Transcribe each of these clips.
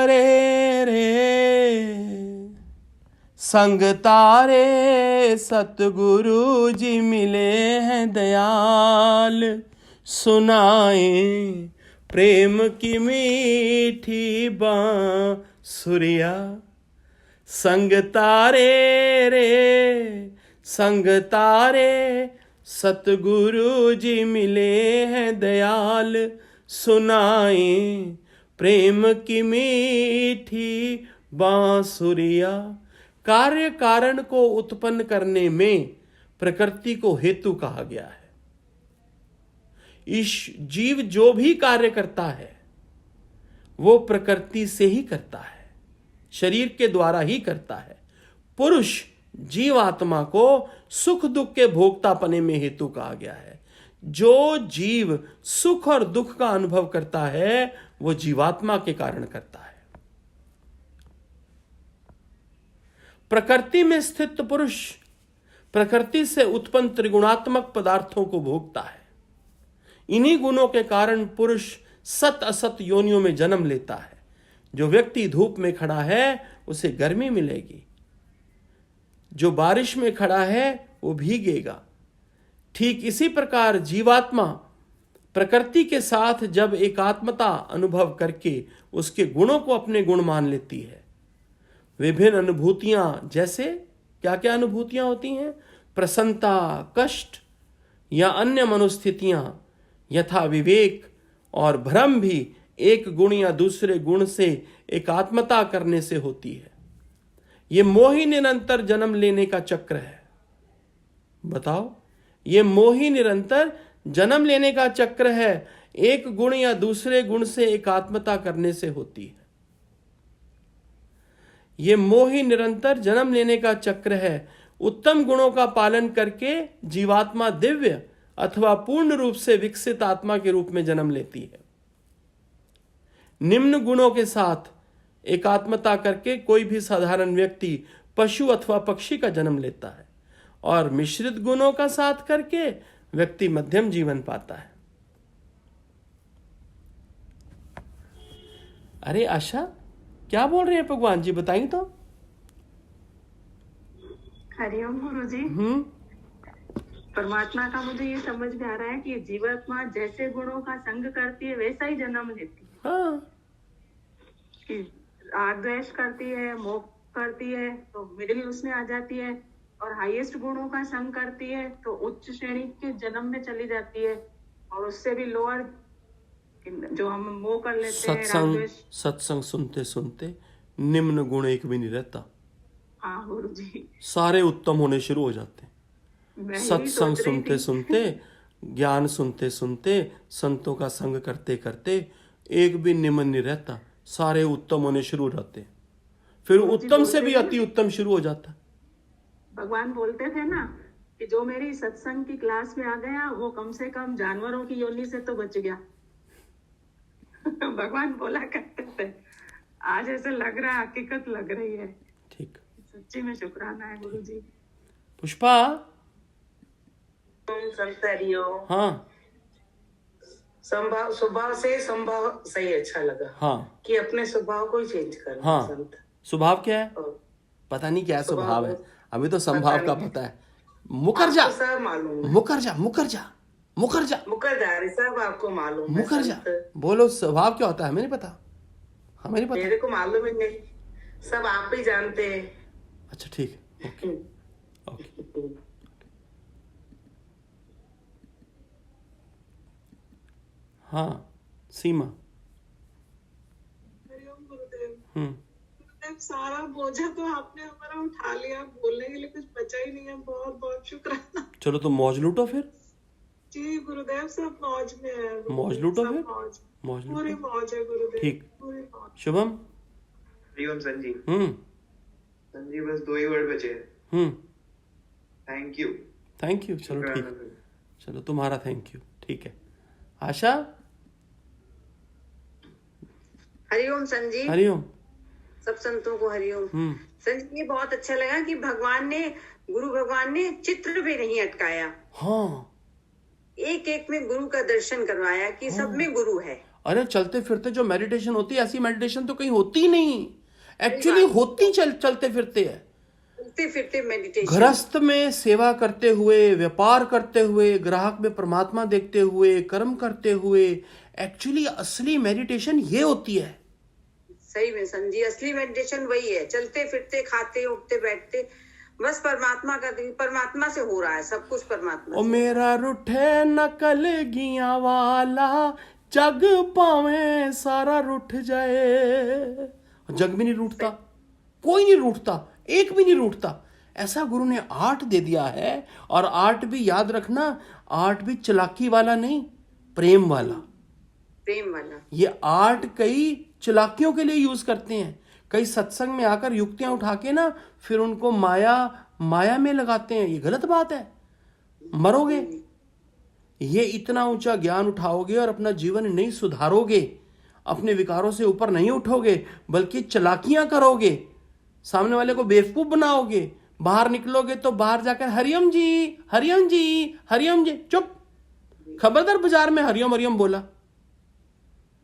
रे संग तारे सतगुरु जी मिले हैं दयाल, सुनाए प्रेम की मीठी बांसुरिया। संग तारे रे संग तारे सतगुरु जी मिले हैं दयाल, सुनाए प्रेम की मीठी बांसुरिया। कार्य कारण को उत्पन्न करने में प्रकृति को हेतु कहा गया है। इस जीव जो भी कार्य करता है वो प्रकृति से ही करता है, शरीर के द्वारा ही करता है। पुरुष जीवात्मा को सुख दुख के भोक्तापने में हेतु कहा गया है। जो जीव सुख और दुख का अनुभव करता है वो जीवात्मा के कारण करता है। प्रकृति में स्थित पुरुष प्रकृति से उत्पन्न त्रिगुणात्मक पदार्थों को भोगता है। इन्हीं गुणों के कारण पुरुष सत असत योनियों में जन्म लेता है। जो व्यक्ति धूप में खड़ा है उसे गर्मी मिलेगी, जो बारिश में खड़ा है वो भीगेगा। ठीक इसी प्रकार जीवात्मा प्रकृति के साथ जब एकात्मता अनुभव करके उसके गुणों को अपने गुण मान लेती है, विभिन्न अनुभूतियां, जैसे क्या क्या अनुभूतियां होती हैं, प्रसन्नता, कष्ट या अन्य मनोस्थितियां यथा विवेक और भ्रम भी एक गुण या दूसरे गुण से एकात्मता करने से होती है। ये मोही निरंतर जन्म लेने का चक्र है। बताओ, ये मोही निरंतर जन्म लेने का चक्र है, एक गुण या दूसरे गुण से एकात्मता करने से होती है। ये मोही निरंतर जन्म लेने का चक्र है। उत्तम गुणों का पालन करके जीवात्मा दिव्य अथवा पूर्ण रूप से विकसित आत्मा के रूप में जन्म लेती है। निम्न गुणों के साथ एकात्मता करके कोई भी साधारण व्यक्ति पशु अथवा पक्षी का जन्म लेता है और मिश्रित गुणों का साथ करके व्यक्ति मध्यम जीवन पाता है। अरे आशा, क्या बोल रहे हैं भगवान जी, बताइए तो। हरिओम गुरु जी। परमात्मा का मुझे ये समझ में आ रहा है कि जीवात्मा जैसे गुणों का संग करती है वैसा ही जन्म लेती है। हाँ। कि आद्वेष करती है, मोह करती है तो मिडिल उसमें आ जाती है, और हाईएस्ट गुणों का संग करती है तो उच्च श्रेणी के जन्म में चली जाती है, और उससे भी लोअर जो हम मोह कर लेते हैं। सत्संग सुनते सुनते निम्न गुण एक भी नहीं रहता। हाँ गुरु जी, सारे उत्तम होने शुरू हो जाते हैं। सत्संग सुनते सुनते, ज्ञान सुनते सुनते, संतों का संग करते करते एक भी निम्न नहीं रहता, सारे उत्तम होने शुरू हो जाते हैं। फिर उत्तम से भी अति उत्तम शुरू हो जाता। भगवान बोलते थे ना कि जो मेरी सत्संग की क्लास में आ गया वो कम से कम जानवरों की योनि से तो बच गया। भगवान बोला करते थे। आज ऐसे लग रहा है, हकीकत लग रही है। ठीक, सच्ची में शुक्राना है गुरु जी। पुष्पा। हाँ, स्वभाव से संभाव सही अच्छा लगा। हाँ, कि अपने स्वभाव को ही चेंज करना। हाँ, संत स्वभाव क्या है पता नहीं, क्या स्वभाव है अभी तो संभाव का पता है। मुकर जा, सब मालूम, मुकर जा, मुकर जा, मुकर जा, मुकर जा रही, सब आपको मालूम, मुकर जा। बोलो स्वभाव क्या होता है, हमें नहीं पता, हमें नहीं पता। मेरे को मालूम ही नहीं, सब आप ही जानते हैं। अच्छा ठीक है, ओके ओके। हाँ सीमा। गुरुदेव, सारा बोझा तो आपने हमारा उठा लिया, बोलने के लिए कुछ बचा ही नहीं है। बहुत बहुत शुक्राना। चलो तो मौज लूटो फिर। जी गुरुदेव, सब मौज में है। मौज लूटो फिर, मौज पूरी मौज है गुरुदेव। ठीक, पूरी मौज। शुभम। हरिओम संजी। संजी बस 2 ही वर्ड बचे। Thank you. थैंक यू, चलो ठीक, चलो तुम्हारा थैंक यू, ठीक है। आशा। हरिओम संजी। हरिओम। सब संतों को हरिओम। संजी, ये बहुत अच्छा लगा कि गुरु भगवान ने चित्र भी नहीं अटकाया। हाँ, एक एक में गुरु का दर्शन करवाया कि सब में गुरु है। अरे चलते फिरते जो मेडिटेशन होती है, ऐसी मेडिटेशन तो कहीं होती ही नहीं, एक्चुअली होती चलते फिरते है। चलते फिरते मेडिटेशन, गृहस्थ में सेवा करते हुए, व्यापार करते हुए, ग्राहक में परमात्मा देखते हुए, कर्म करते हुए, एक्चुअली असली मेडिटेशन ये होती है। सही में संजी, असली मेडिटेशन वही है, चलते फिरते, खाते उठते बैठते, बस परमात्मा से हो रहा है सब कुछ, परमात्मा ओ से। मेरा रुठे नकल गिया वाला, जग पावे सारा रुठ जाए। जग भी नहीं रूठता, कोई नहीं रूठता, एक भी नहीं रूठता। ऐसा गुरु ने आर्ट दे दिया है। और आर्ट भी याद रखना, आर्ट भी चालाकी वाला नहीं, प्रेम वाला। प्रेम वाला। ये आर्ट कई चालाकियों के लिए यूज करते हैं। कई सत्संग में आकर युक्तियां उठा के ना फिर उनको माया में लगाते हैं। ये गलत बात है, मरोगे। ये इतना ऊंचा ज्ञान उठाओगे और अपना जीवन नहीं सुधारोगे, अपने विकारों से ऊपर नहीं उठोगे, बल्कि चालाकियां करोगे, सामने वाले को बेवकूफ बनाओगे। बाहर निकलोगे तो बाहर जाकर हरिओम जी, हरिओम जी, हरिओम जी, चुप। खबरदार बाजार में हरिओम हरिओम बोला,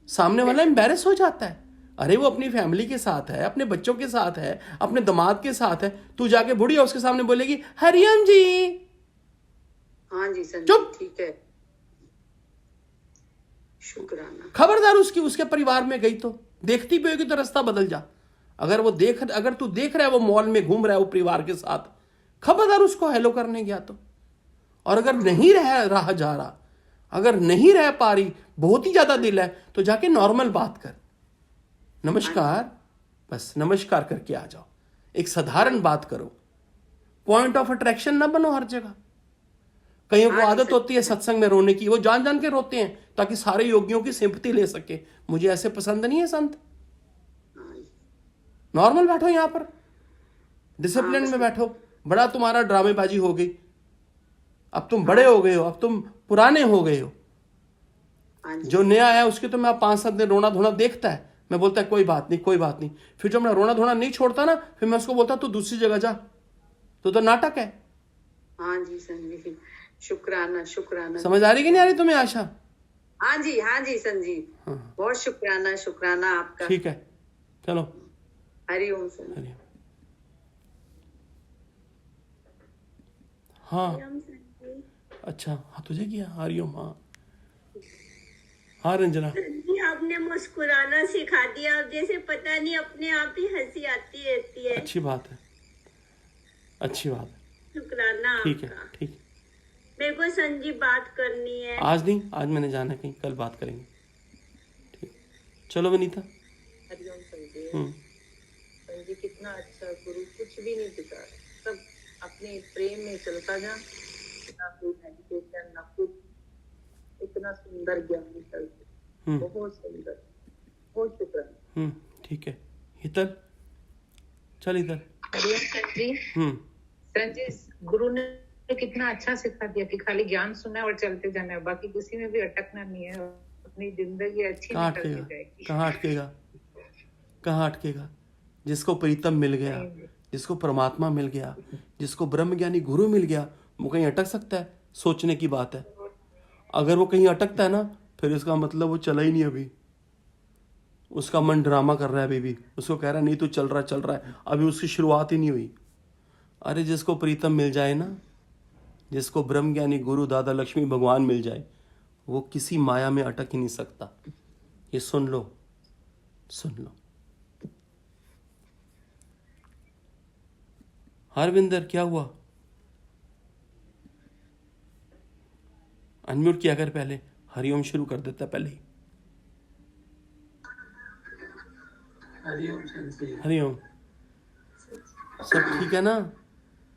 सामने वाला एम्बैरेस हो जाता है। अरे वो अपनी फैमिली के साथ है, अपने बच्चों के साथ है, अपने दामाद के साथ है, तू जाके बुढ़िया उसके सामने बोलेगी हरिओम जी। हाँ जी सर, चुप। ठीक है, शुक्राना। खबरदार उसके परिवार में गई तो देखती भी होगी तो रास्ता बदल जा। अगर तू देख रहा है वो मॉल में घूम रहा है वो परिवार के साथ, खबरदार उसको हेलो करने गया तो। और अगर नहीं रहा जा रहा, अगर नहीं रह पा रही, बहुत ही ज्यादा दिल है, तो जाके नॉर्मल बात कर, नमस्कार, बस नमस्कार करके आ जाओ। एक साधारण बात करो, पॉइंट ऑफ अट्रैक्शन ना बनो हर जगह। कईयों को आदत होती है सत्संग में रोने की, वो जान जान के रोते हैं ताकि सारे योगियों की सिंपैथी ले सके। मुझे ऐसे पसंद नहीं है संत। नॉर्मल बैठो यहां पर, डिसिप्लिन में बैठो। बड़ा तुम्हारा ड्रामेबाजी हो गई, अब तुम बड़े हो गए हो, अब तुम पुराने हो गए हो। जो नया आया उसके तो मैं 5-7 दिन रोना धोना देखता है, मैं बोलता है कोई बात नहीं, कोई बात नहीं। फिर जब मैं रोना धोना नहीं छोड़ता ना, फिर मैं उसको बोलता तू दूसरी जगह जा, तो नाटक है। हाँ जी संजीव, शुक्राना शुक्राना। समझ आ रही कि नहीं आ रही तुम्हें आशा? हाँ जी संजीव, बहुत शुक्राना आपका। ठीक है, चलो, हरिओम सर। हरिओम। हाँ अच्छा, हाँ तुझे किया हरिओम। हाँ रंजना जी, आपने मुस्कुराना सिखा दिया, अब जैसे पता नहीं अपने आप ही हंसी आती रहती है। अच्छी बात है, अच्छी बात है। शुक्राना ठीक है, आपका। ठीक है। मेरे को संजीव बात करनी है। आज नहीं, आज मैंने जाना है कहीं, कल बात करेंगे। ठीक, चलो विनीता। हरिओम संजीव। संजीव कितना अच्छा गुरु, कुछ भी नहीं दिखा, सब अपने प्रेम में चलता जा, ना कोई मेडिटेशन ना कुछ, इतना सुंदर ज्ञान चलते, बहुत सुंदर, बहुत शुक्राना। ठीक है, इधर चल, इधर। हरिओम संजीव। संजीव, गुरु ने कितना अच्छा सिखा दिया कि खाली ज्ञान सुनना है और चलते जाना है, बाकी किसी में भी अटकना नहीं है, अपनी जिंदगी अच्छी निकल जाएगी। कहाँ अटकेगा? जिसको प्रीतम मिल गया, जिसको परमात्मा मिल गया, जिसको ब्रह्म ज्ञानी गुरु मिल गया, वो कहीं अटक सकता है? सोचने की बात है। अगर वो कहीं अटकता है ना, फिर इसका मतलब वो चला ही नहीं, अभी उसका मन ड्रामा कर रहा है। अभी भी उसको कह रहा है नहीं तू चल रहा है, अभी उसकी शुरुआत ही नहीं हुई। अरे जिसको प्रीतम मिल जाए ना, जिसको ब्रह्म ज्ञानी गुरु दादा लक्ष्मी भगवान मिल जाए, वो किसी माया में अटक ही नहीं सकता। ये सुन लो, सुन लो। हरविंदर क्या हुआ? अनम्यूट किया कर पहले, हरिओम शुरू कर देता पहले ही। हरिओम, सब ठीक है ना?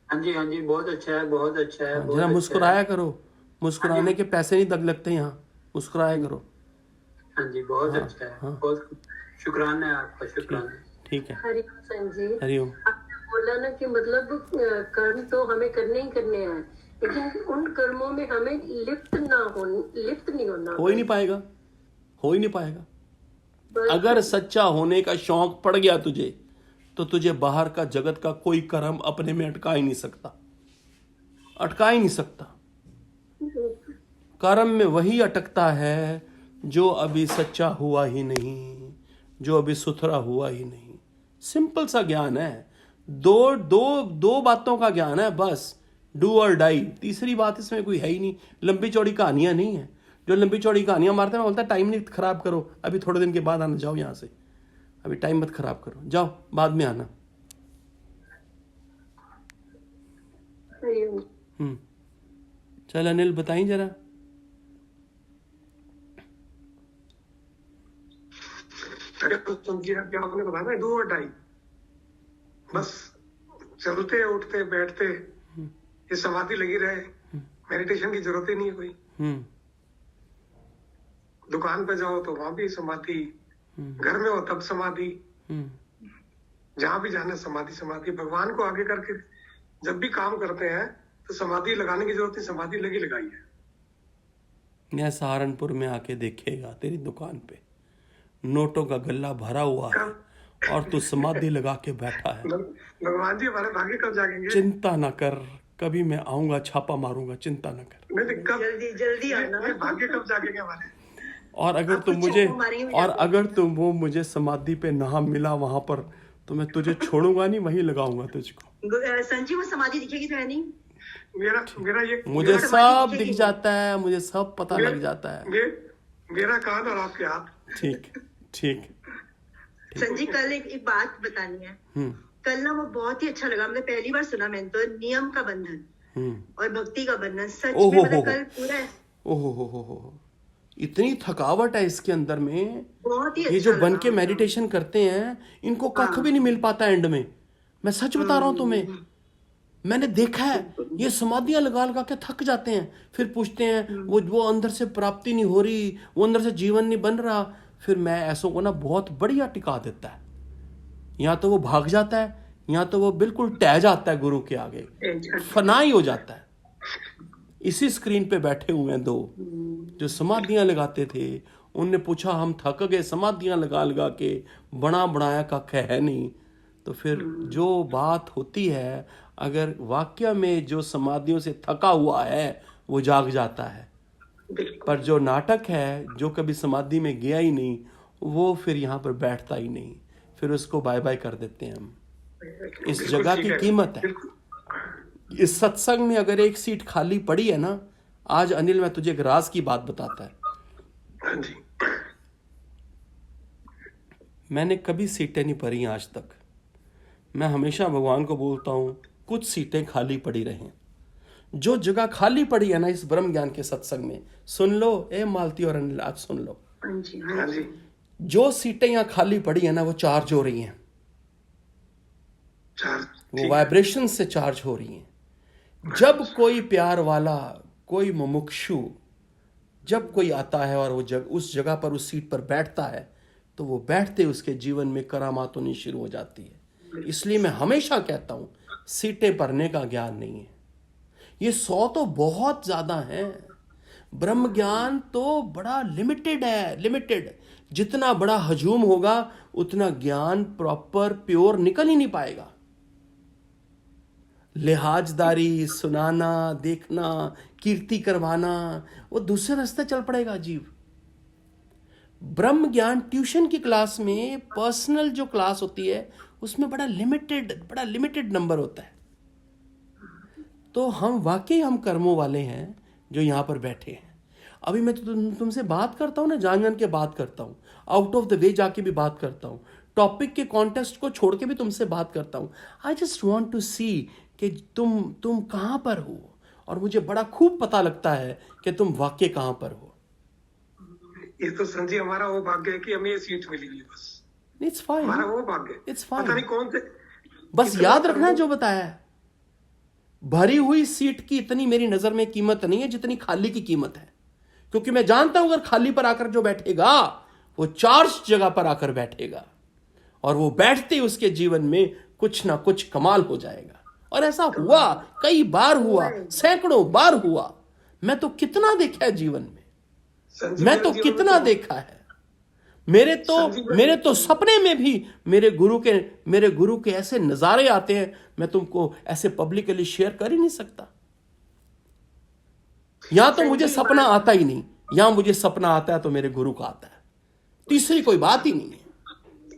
हाँ जी, बहुत अच्छा है, बहुत अच्छा है। जरा मुस्कुराया करो, मुस्कुराने के पैसे नहीं दग लगते यहाँ, मुस्कुराया करो। हाँ जी, बहुत अच्छा है। बहुत शुक्राना है आपका, शुक्राना। ठीक है। हरिओम संजीव, हरिओम। आपने बोला ना कि मतलब कर्म तो हमें करने ही करने हैं, लेकिन उन कर्मों में हमें लिप्त नहीं होना। हो ही नहीं पाएगा, हो ही नहीं पाएगा। अगर सच्चा होने का शौक पड़ गया तुझे, तो तुझे बाहर का जगत का कोई कर्म अपने में अटका ही नहीं सकता, अटका ही नहीं सकता। कर्म में वही अटकता है जो अभी सच्चा हुआ ही नहीं, जो अभी सुथरा हुआ ही नहीं। सिंपल सा ज्ञान है, दो बातों का ज्ञान है बस, डू और डाई। तीसरी बात इसमें कोई है ही नहीं, लंबी चौड़ी कहानियां नहीं है। जो लंबी चौड़ी कहानियां मारते हैं, बोलता है टाइम नहीं खराब करो, अभी थोड़े दिन के बाद आना, जाओ यहाँ से, अभी टाइम मत खराब करो, जाओ बाद में आना। चल अनिल बताइए जरा। अरे तो समझिए क्या आपने बताया ना, डू और डाई, बस चलते उठते बैठते ये समाधि लगी रहे, मेडिटेशन की जरूरत ही नहीं है कोई। दुकान पे जाओ तो वहां भी समाधि, घर में हो तब समाधि, जहां भी जाना समाधि समाधि। भगवान को आगे करके जब भी काम करते हैं तो समाधि लगाने की जरूरत नहीं, समाधि लगी लगाई है। मैं सहारनपुर में आके देखेगा तेरी दुकान पे नोटों का गल्ला भरा हुआ है और तू समाधि लगा के बैठा है। भगवान जी हमारे भाग्य कब जागेंगे? चिंता ना कर, कभी मैं आऊंगा, छापा मारूंगा, चिंता ना कर। जल्दी आना। भाग्य कब जागेंगे हमारे? और अगर तुम वो मुझे समाधि पे ना मिला वहां पर, तो मैं तुझे छोड़ूंगा नहीं, वहीं लगाऊंगा तुझको। संजीव वो समाधि दिखेगी तो है नहीं? मेरा ये मुझे सब दिख जाता है, मुझे सब पता लग जाता है। मेरा कान और आपके हाथ। ठीक ठीक। संजीव कल एक बात बतानी है। कल ना वो बहुत ही अच्छा लगा, मैंने पहली बार सुना। मैंने तो नियम का बंधन और भक्ति का बंधन, सच में मतलब कल पूरा ओहो, इतनी थकावट है इसके अंदर में। बहुत ही ये जो बन के मेडिटेशन करते हैं इनको कख भी नहीं मिल पाता एंड में। मैं सच बता रहा हूं तुम्हें, मैंने देखा है ये समाधियां लगा के थक जाते हैं, फिर पूछते हैं वो अंदर से प्राप्ति नहीं हो रही, वो अंदर से जीवन नहीं बन रहा। फिर मैं ऐसों को ना बहुत बढ़िया टिका देता है। या तो वो भाग जाता है, या तो वो बिल्कुल टह जाता है गुरु के आगे, फनाई हो जाता है। इसी स्क्रीन पे बैठे हुए हैं दो जो समाधियां लगाते थे। उनने पूछा हम थक गए समाधियां लगा के, बना बनाया कख है नहीं। तो फिर जो बात होती है, अगर वाक्य में जो समाधियों से थका हुआ है वो जाग जाता है, पर जो नाटक है, जो कभी समाधि में गया ही नहीं, वो फिर यहाँ पर बैठता ही नहीं, फिर उसको बाय बाय कर देते हैं हम। इस जगह की कीमत है। इस सत्संग में अगर एक सीट खाली पड़ी है ना, आज अनिल मैं तुझे एक राज की बात बताता है। मैंने कभी सीटें नहीं भरी आज तक। मैं हमेशा भगवान को बोलता हूं कुछ सीटें खाली पड़ी रहें। जो जगह खाली पड़ी है ना इस ब्रह्म ज्ञान के सत्संग में, सुन लो ए मालती और अनिल, आज सुन लो। जो सीटें यहाँ खाली पड़ी है ना, वो चार्ज हो रही हैं, वो वाइब्रेशन से चार्ज हो रही हैं। जब कोई प्यार वाला, कोई मुमुक्षु, जब कोई आता है और वो उस जगह पर, उस सीट पर बैठता है, तो वो बैठते उसके जीवन में करामात होनी शुरू हो जाती है। इसलिए मैं हमेशा कहता हूं सीटें भरने का ज्ञान नहीं है। ये 100 तो बहुत ज्यादा है। ब्रह्म ज्ञान तो बड़ा लिमिटेड है, लिमिटेड। जितना बड़ा हजूम होगा उतना ज्ञान प्रॉपर प्योर निकल ही नहीं पाएगा। लिहाजदारी, सुनाना, देखना, कीर्ति करवाना, वो दूसरे रास्ते चल पड़ेगा जीव। ब्रह्म ज्ञान ट्यूशन की क्लास में, पर्सनल जो क्लास होती है, उसमें बड़ा लिमिटेड नंबर होता है। तो हम वाकई हम कर्मों वाले हैं जो यहां पर बैठे हैं। अभी मैं तुमसे बात करता हूं ना, जान के बात करता हूं, आउट ऑफ द वे जाके भी बात करता हूं, टॉपिक के कॉन्टेक्स्ट को छोड़ के भी तुमसे बात करता हूं। आई जस्ट वॉन्ट टू सी कि तुम कहां पर हो, और मुझे बड़ा खूब पता लगता है कि तुम वाकई कहां पर हो। ये तो संजीव हमारा वो भाग्य है कि हमें ये सीट मिली है, बस। इट्स फाइन, हमारा वो भाग्य, इट्स फाइन। पता नहीं कौन से, बस याद रखना जो बताया है। भरी हुई सीट की इतनी मेरी नजर में कीमत नहीं है जितनी खाली की कीमत है, क्योंकि मैं जानता हूं अगर खाली पर आकर जो बैठेगा वो चार्ज जगह पर आकर बैठेगा, और वो बैठते ही उसके जीवन में कुछ ना कुछ कमाल हो जाएगा। और ऐसा हुआ, कई बार हुआ, सैकड़ों बार हुआ। मैं तो कितना देखा है जीवन में, मैं तो कितना देखा है। मेरे तो सपने में भी मेरे गुरु के ऐसे नजारे आते हैं, मैं तुमको ऐसे पब्लिकली शेयर कर ही नहीं सकता। या तो मुझे सपना आता ही नहीं, यहां मुझे सपना आता है तो मेरे गुरु का आता है, तीसरी कोई बात ही नहीं है।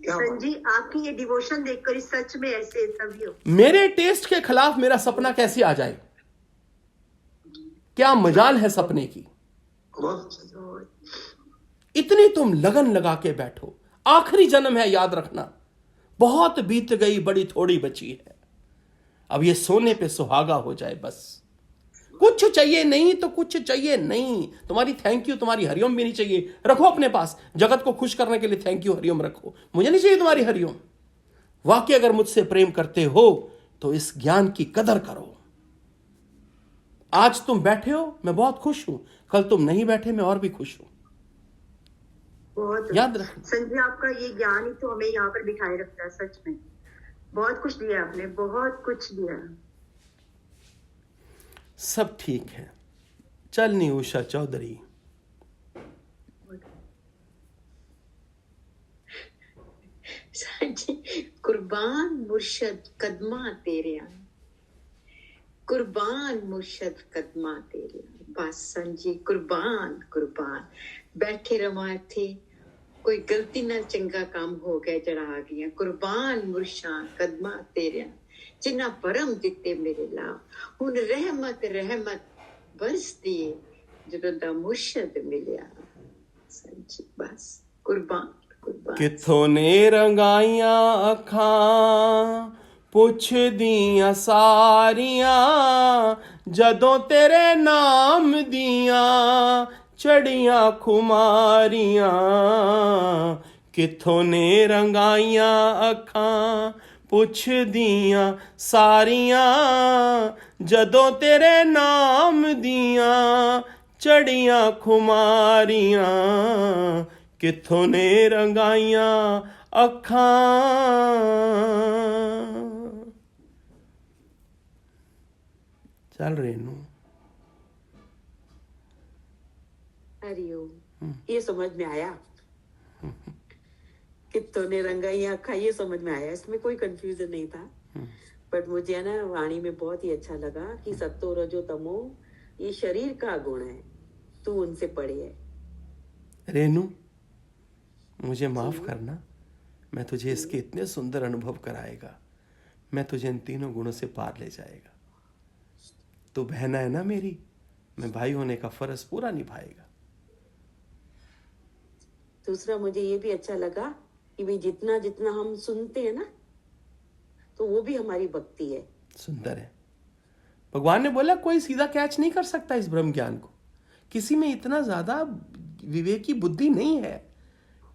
संजी, आपकी ये डिवोशन देखकर सच में ऐसे तभी हो। मेरे टेस्ट के खिलाफ मेरा सपना कैसे आ जाए? क्या मजाल है सपने की। इतनी तुम लगन लगा के बैठो, आखिरी जन्म है, याद रखना। बहुत बीत गई, बड़ी थोड़ी बची है। अब ये सोने पे सुहागा हो जाए बस। कुछ चाहिए नहीं तो कुछ चाहिए नहीं। तुम्हारी थैंक यू, तुम्हारी हरिओम भी नहीं चाहिए, रखो अपने पास। जगत को खुश करने के लिए थैंक यू हरिओम रखो, मुझे नहीं चाहिए तुम्हारी हरिओम। वाकई अगर मुझसे प्रेम करते हो तो इस ज्ञान की कदर करो। आज तुम बैठे हो, मैं बहुत खुश हूं। कल तुम नहीं बैठे, मैं और भी खुश हूं। बहुत याद रखना संजय, आपका ये ज्ञान ही तो हमें यहाँ पर बिठाए रखता है। सच में बहुत कुछ दिया आपने, बहुत कुछ दिया। सब ठीक है। चलनी उषा चौधरी। जी, कुर्बान मुर्शद कदमा तेरे, कुर्बान मुर्शद कदमा तेरे। बस संजी, कुर्बान कुर्बान। बैठे रवा थे, कोई गलती ना चंगा काम हो गया जड़ा आ गया। कुर्बान मुर्शद कदमा तेरे, जिन्ना परम दिते मेरे ला। हुन रहमत रहमत बरसदी जदों दा मुर्शद मिलिया। संजी बस कुर्बान कुर्बान। किथों ने रंगाइया अखां पुछदियां सारियां, जदों तेरे नाम दियां चढ़ियां खुमारियां। किथों ने रंगाइयां अखां पुछदियां सारियां, जदों तेरे नाम दियां चढ़ियां खुमारियां। किथों ने रंगाइयां अखां। चल रेनू। हरिओम। ये समझ में आया। कितों ने रंगाई आँखा, ये समझ में आया, इसमें कोई कंफ्यूजन नहीं था। बट मुझे ना वाणी में बहुत ही अच्छा लगा कि सत्तो रजो तमो ये शरीर का गुण है, तू उनसे पड़े है। रेनू, मुझे माफ करना, मैं तुझे इसके इतने सुंदर अनुभव कराएगा, मैं तुझे इन तीनों गुणों से पार ले जाएगा। तू बहना है ना मेरी, मैं भाई होने का फर्ज पूरा निभाएगा। दूसरा मुझे ये भी अच्छा लगा कि भाई जितना जितना हम सुनते हैं ना, तो वो भी हमारी भक्ति है। सुंदर है। भगवान ने बोला कोई सीधा कैच नहीं कर सकता इस ब्रह्म ज्ञान को। किसी में इतना ज्यादा विवेकी बुद्धि नहीं है।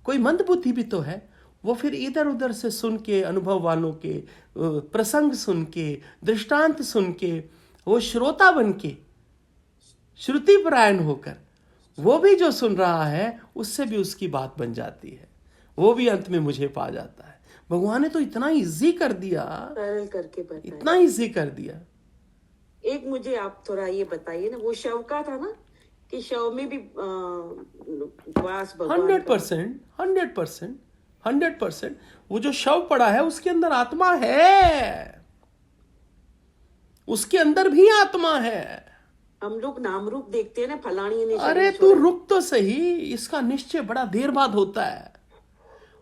कोई मंद बुद्धि भी तो है, वो फिर इधर उधर से सुन के, अनुभव वालों के प्रसंग सुन के, दृष्टांत सुन के, वो श्रोता बन के, श्रुति परायण होकर, वो भी जो सुन रहा है उससे भी उसकी बात बन जाती है, वो भी अंत में मुझे पा जाता है। भगवान ने तो इतना इजी कर दिया, सरल करके बताया, इतना इजी कर दिया। एक मुझे आप थोड़ा ये बताइए ना, वो शव का था ना, कि शव में भी वास भगवान 100%, वो जो शव पड़ा है उसके अंदर आत्मा है, उसके अंदर भी आत्मा है। हम लोग नाम रूप देखते हैं ना, फलानी ने। अरे तू रुक तो सही, इसका निश्चय बड़ा देर बाद होता है।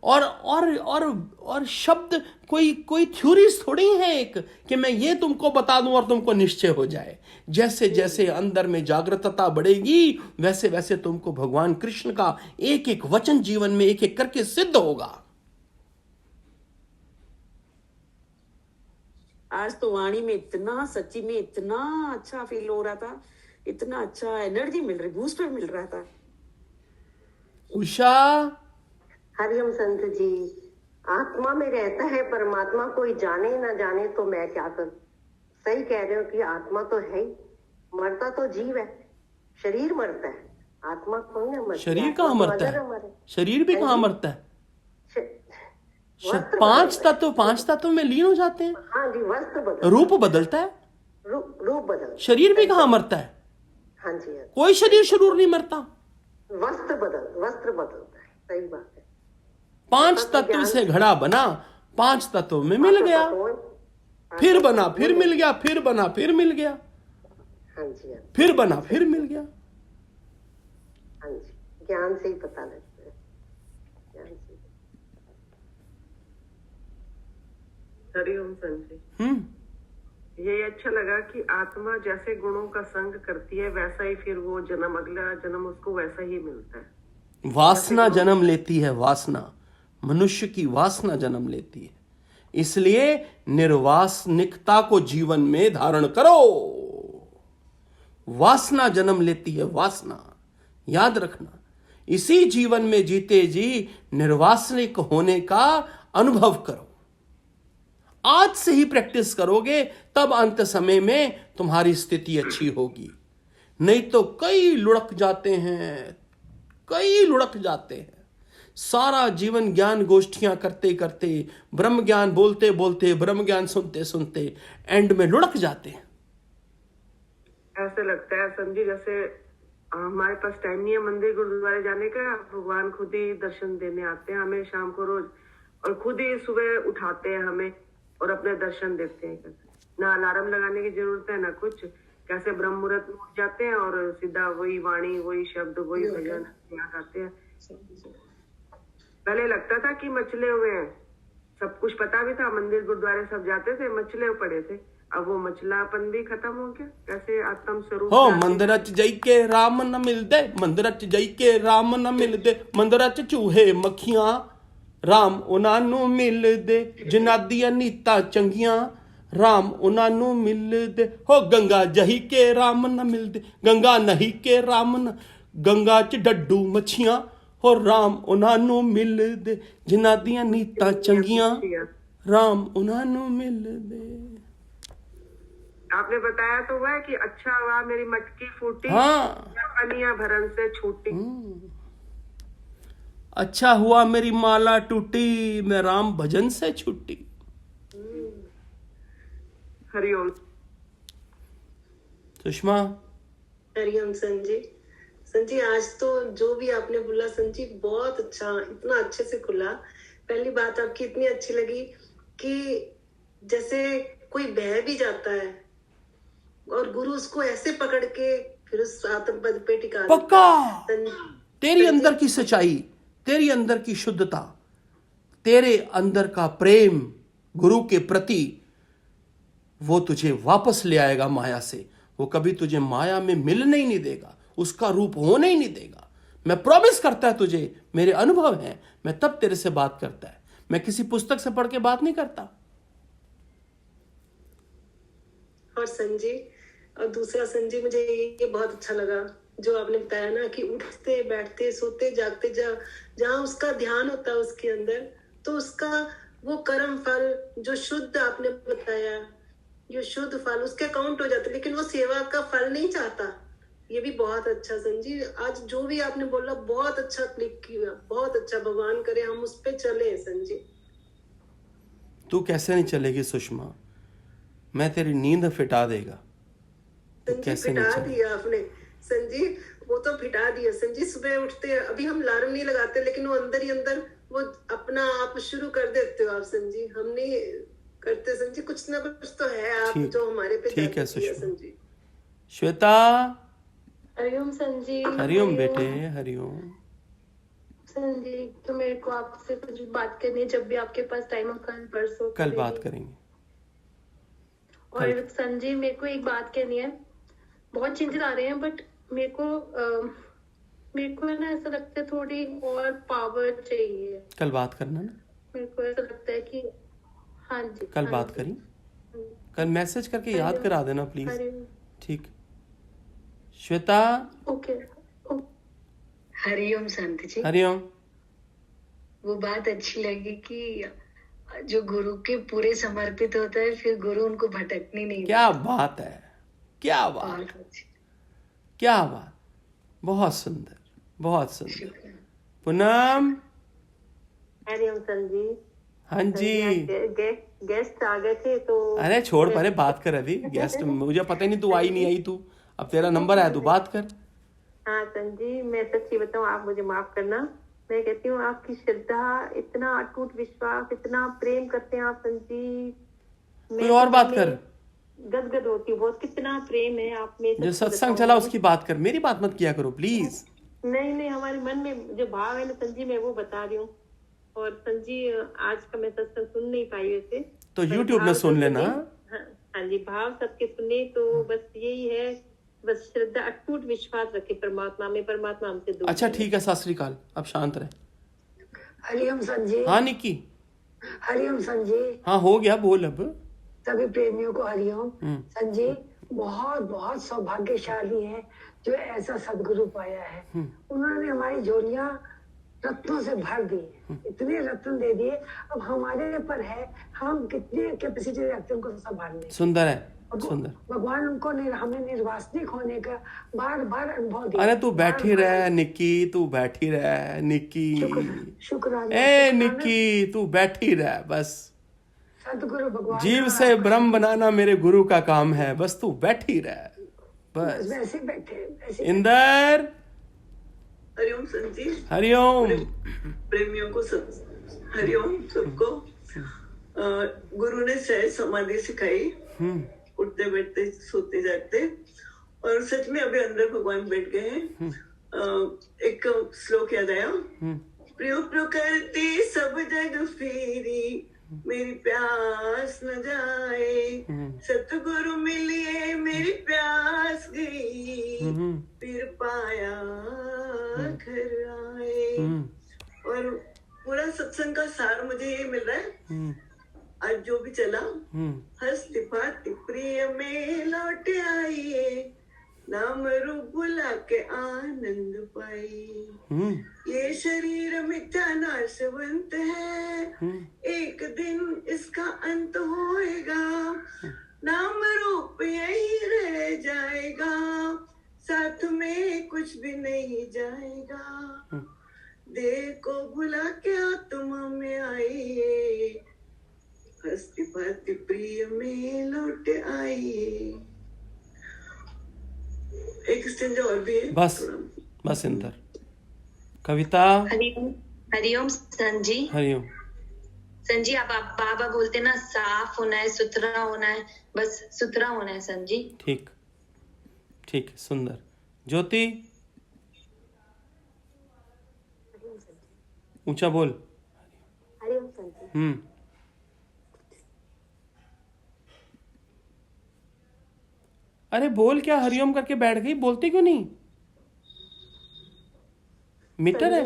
और शब्द कोई थ्योरीज थोड़ी है एक कि मैं ये तुमको बता दूं और तुमको निश्चय हो जाए। जैसे जैसे अंदर में जागृतता बढ़ेगी, वैसे वैसे तुमको भगवान कृष्ण का एक एक वचन जीवन में एक एक करके सिद्ध होगा। आज तो वाणी में इतना, सच्ची में इतना अच्छा फील हो रहा था, इतना अच्छा एनर्जी मिल रही, बूस्टर मिल रहा था। उषा, हरिओम संत जी, आत्मा में रहता है परमात्मा, कोई जाने ना जाने तो मैं क्या करूं। सही कह रहे हो कि आत्मा तो है ही, मरता तो जीव है, शरीर मरता है, आत्मा कोई ना मरता। शरीर कहाँ मरता है? शरीर भी कहाँ मरता है? पांच तत्व में लीन हो जाते हैं। हाँ जी, वस्त्र बदलता, रूप बदलता है, रूप बदलता, शरीर भी कहाँ मरता है? हाँ जी, कोई शरीर नहीं मरता, वस्त्र बदलता है। सही बात है। 5 तत्व से घड़ा बना, 5 तत्वों में मिल गया, फिर बना, फिर मिल गया, फिर बना, फिर मिल गया, फिर बना, फिर मिल गया। हाँ जी, ज्ञान से ही पता लगता है, ज्ञान से। हरिओम संजय। ये अच्छा लगा कि आत्मा जैसे गुणों का संग करती है वैसा ही फिर वो जन्म, अगला जन्म उसको वैसा ही मिलता है। वासना जन्म लेती है, वासना, मनुष्य की वासना जन्म लेती है। इसलिए निर्वासनिकता को जीवन में धारण करो। वासना जन्म लेती है, वासना, याद रखना। इसी जीवन में जीते जी निर्वासनिक होने का अनुभव करो। आज से ही प्रैक्टिस करोगे तब अंत समय में तुम्हारी स्थिति अच्छी होगी। नहीं तो कई लुढ़क जाते हैं, कई लुढ़क जाते हैं। सारा जीवन ज्ञान गोष्ठियां करते करते, ब्रह्म ज्ञान बोलते बोलते, ब्रह्म ज्ञान सुनते सुनते एंड में लुढ़क जाते हैं। ऐसे लगता है समझी जैसे हमारे पास टाइम नहीं है मंदिर गुरुद्वारे जाने का, भगवान खुद ही दर्शन देने आते हैं हमें शाम को रोज, और खुद ही सुबह उठाते हैं हमें और अपने दर्शन देते हैं। ना अलार्म लगाने की जरूरत है ना कुछ, कैसे ब्रह्म मुहूर्त में उठ जाते हैं और सीधा वही वाणी, वही शब्द, वही भजन याद आते हैं। पहले लगता था कि मचले हुए हैं, सब कुछ पता भी था, मंदिर गुरुद्वारे सब जाते थे, मचले पड़े थे। अब वो मचलापन भी खत्म हो गया, कैसे आत्म स्वरूप हो मंदिर च जाई के राम न मिलदे, मंदिर च जाई के राम न मिलदे, मंदिर च चूहे मक्खियां राम उन्हां नूं मिलदे, जिन्हां दियां नीतां चंगियां राम उन्हां नूं मिलदे। हो गंगा जही के राम न मिलदे, गंगा नहीं के राम न, गंगा च डड्डू मच्छियां हो राम उन्हां नूं मिलदे, जिन्हां दियां नीतां चंगियां राम उन्हां नूं मिलदे। आपने बताया तो हुआ है कि अच्छा हुआ मेरी मटकी फूटी, हाँ, पनिया भरन से छूटी। अच्छा हुआ मेरी माला टूटी, मैं राम भजन से छूटी। हरिओम। सुषमा। हरिओम संजी। संजी आज तो जो भी आपने बोला संजी बहुत अच्छा, इतना अच्छे से खुला। पहली बात आपकी इतनी अच्छी लगी कि जैसे कोई बह भी जाता है और गुरु उसको ऐसे पकड़ के फिर उस आत्म पद पे टिका। पक्का तेरी अंदर की सच्चाई, तेरी अंदर की शुद्धता, तेरे अंदर का प्रेम गुरु के प्रति, वो तुझे वापस ले आएगा माया से। वो कभी तुझे माया में मिलने ही नहीं देगा, उसका रूप होने ही नहीं देगा। मैं प्रॉमिस करता है तुझे, मेरे अनुभव है, मैं तब तेरे से बात करता है, मैं किसी पुस्तक से पढ़ के बात नहीं करता। और संजी, और दूसरा संजी मुझे ये बहुत अच्छा लगा जो आपने बताया ना कि उठते बैठते सोते जागते जहाँ उसका ध्यान होता है उसके अंदर, तो उसका वो कर्म फल जो शुद्ध आपने बताया, जो शुद्ध फल उसके अकाउंट हो जाता, लेकिन वो सेवा का फल नहीं चाहता। ये भी बहुत अच्छा संजी, आज जो भी आपने बोला बहुत अच्छा क्लिक किया, बहुत अच्छा। भगवान करे हम उस पे चले संजी। तू कैसे नहीं चलेगी सुषमा, मैं तेरी नींद फिटा देगा। कैसे फिटा दिया आपने संजी, वो तो फिटा दिया संजी। सुबह उठते अभी हम अलार्म नहीं लगाते, लेकिन वो अंदर ही अंदर वो अपना आप शुरू कर देते हो आप संजी। हम नहीं करते संजी, कुछ ना कुछ तो है आप जो हमारे पे ठीक है संजी। श्वेता। हरिओम संजी। हरिओम बेटे, हरिओम संजी। तो मेरे को आपसे कुछ बात करनी है, जब भी आपके पास टाइम हो, कल परसों कल बात करेंगे। और संजी मेरे को एक बात कहनी है, बहुत चेंजेस आ रहे हैं, बट मेरे को ना ऐसा लगता है थोड़ी और पावर चाहिए। कल बात करना ना, मेरे को ऐसा लगता है कि हाँ जी कल बात करें, कल मैसेज करके याद करा देना प्लीज। ठीक श्वेता। ओके। हरिओम संत जी। हरिओम। वो बात अच्छी लगी कि जो गुरु के पूरे समर्पित होता है फिर गुरु उनको भटकने नहीं देता। क्या बात है, क्या बात, क्या बात, बहुत सुंदर, बहुत सुंदर। पूनम। हरिओम संजी। हाँ जी। गेस्ट आ गए थे तो। अरे छोड़, पहले बात कर। अभी गेस्ट मुझे पता ही नहीं तू आई नहीं आई, तू अब तेरा नंबर आया, तू बात कर। हाँ संजी, मैं सच्ची बताऊं, आप मुझे माफ करना। मैं कहती हूँ आपकी श्रद्धा, इतना अटूट विश्वास, इतना प्रेम करते हैं आप संजी। कोई और बात कर। गदगद होती हूँ बहुत, कितना प्रेम है आप में। जो सत्संग चला उसकी बात कर, मेरी बात मत किया करो प्लीज। नहीं, हमारे मन में जो भाव है ना संजी, मैं वो बता रही हूँ। और संजी आज का मैं सत्संग सुन नहीं पाई वैसे, तो YouTube में सुन लेना। हाँ जी, भाव सबके सुने तो बस यही है, बस श्रद्धा, अटूट विश्वास रखे परमात्मा में, परमात्मा हमसे दूर। अच्छा ठीक है, सत श्री अकाल, अब शांत रहे। हरिओम संजी। हाँ निक्की। हरिओम संजी। हाँ हो गया, बोल अब। सभी प्रेमियों को हरिओम। संजी बहुत बहुत सौभाग्यशाली है जो ऐसा सदगुरु पाया है। उन्होंने हमारी झोलियां रत्नों से भर दी, इतने रत्न दे दिए। अब हमारे पर है हम कितने कैपेसिटी रखते हैं उनको संभालने। सुंदर है, सुंदर। भगवान उनको हमें निर्वासनिक होने का बार बार अनुभव दिया। अरे तू बैठी रह निक्की, तू बैठी रह निक्की। शुक्राना। ए निक्की तू बैठी रह बस। सदगुरु भगवान जीव से ब्रह्म बनाना मेरे गुरु का काम है, बस तू बैठी रह बस। वैसे बैठे। इंदर। हरिओम संजी। हरिओम। प्रेमियों को हरिओम सबको। गुरु ने सहज समाधि सिखाई, उठते बैठते सोते जागते, और सच में अभी अंदर भगवान बैठ गए हैं। एक श्लोक याद आया, प्रियो प्रकृति सब जग फेरी, मेरी प्यास न जाए, सतगुरु मिलिए मेरी प्यास गई, फिर पाया घर आए। और पूरा सत्संग का सार मुझे ये मिल रहा है आज जो भी चला, हंसती पाती प्रिय में लौट आइए, नाम रूप बुला के आनंद पाइए। ये शरीर मिथ्या नाशवंत है, एक दिन इसका अंत होएगा, नाम रूप यही रह जाएगा, साथ में कुछ भी नहीं जाएगा। देह को भुला के आत्मा में आइए, हंसती पाती प्रिय में लौट आइए। एक स्टेंज और भी है, बस इंदर। कविता। हरिओम संजी। हरिओम संजी। आप बाबा बोलते ना, साफ होना है, सुथरा होना है, बस सुथरा होना है संजी। ठीक ठीक, सुंदर। ज्योति ऊंचा बोल। हरिओम संजी। अरे बोल, क्या हरिओम करके बैठ गई, बोलती क्यों नहीं? मीटर है।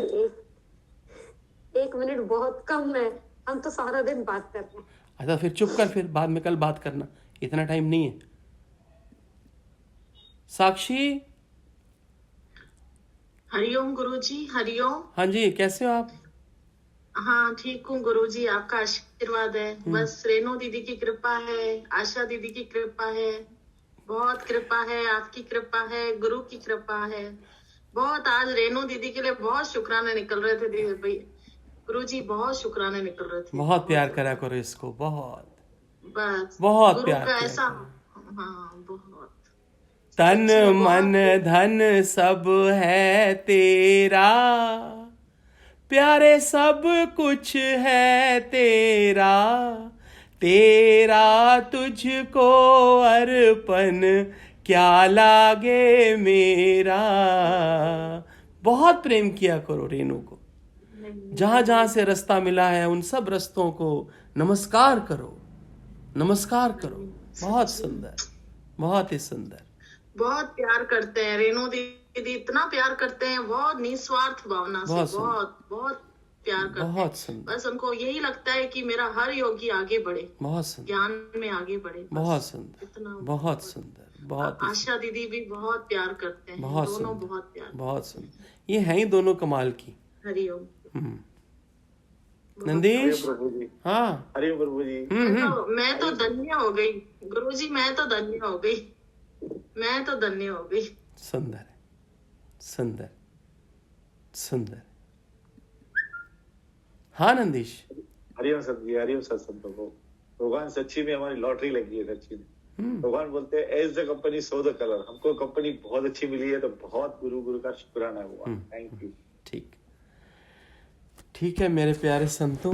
एक मिनट बहुत कम है, हम तो सारा दिन बात कर रहे हैं। अच्छा फिर चुप कर, फिर बाद में कल बात करना, इतना टाइम नहीं है। साक्षी। हरिओम गुरुजी। हरिओम। हाँ जी, कैसे हो आप? हाँ ठीक हूँ गुरुजी, आपका आशीर्वाद है। बस रेणु दीदी की कृपा है, आशा दीदी की कृपा है, बहुत कृपा है, आपकी कृपा है, गुरु की कृपा है बहुत। आज रेणु दीदी के लिए बहुत शुक्राने निकल रहे थे दीदी भाई, गुरुजी बहुत शुक्राने निकल रहे थे। बहुत प्यार करा करो इसको, बहुत बस बहुत प्यार का ऐसा। हाँ बहुत। तन मन धन सब है तेरा, प्यारे सब कुछ है तेरा, तेरा तुझको अर्पण क्या लागे मेरा। बहुत प्रेम किया करो रेणु को, जहां जहां से रास्ता मिला है उन सब रास्तों को नमस्कार करो, नमस्कार करो। बहुत सुंदर, बहुत ही सुंदर। बहुत प्यार करते हैं रेणु दीदी, इतना प्यार करते हैं, बहुत निस्वार्थ भावना से, बहुत बहुत प्यार करते हैं। बहुत सुंदर। बस उनको यही लगता है कि मेरा हर योगी आगे बढ़े, बहुत सुंदर, ज्ञान में आगे बढ़े। बहुत सुंदर, बहुत सुंदर, बहुत। आशा दीदी भी बहुत प्यार करते हैं, बहुत दोनों सुंदर, बहुत प्यार। बहुत सुंदर। ये है ही दोनों कमाल की। हरिओम। नंदीश। हाँ हरिओम प्रभु जी। मैं तो धन्य हो गई गुरुजी, मैं तो धन्य हो गई, मैं तो धन्य हो गई। सुंदर है, सुंदर सुंदर। हाँ नंदीश। हरिओम सत जी, हरिओम सत्संग प्रभु। भगवान सच्ची में हमारी लॉटरी लगी है सच्ची में। भगवान बोलते हैं as the company so the colour. हमको कंपनी बहुत अच्छी मिली है, तो बहुत गुरु का शुक्राना हुआ। Thank you. ठीक ठीक है मेरे प्यारे संतों,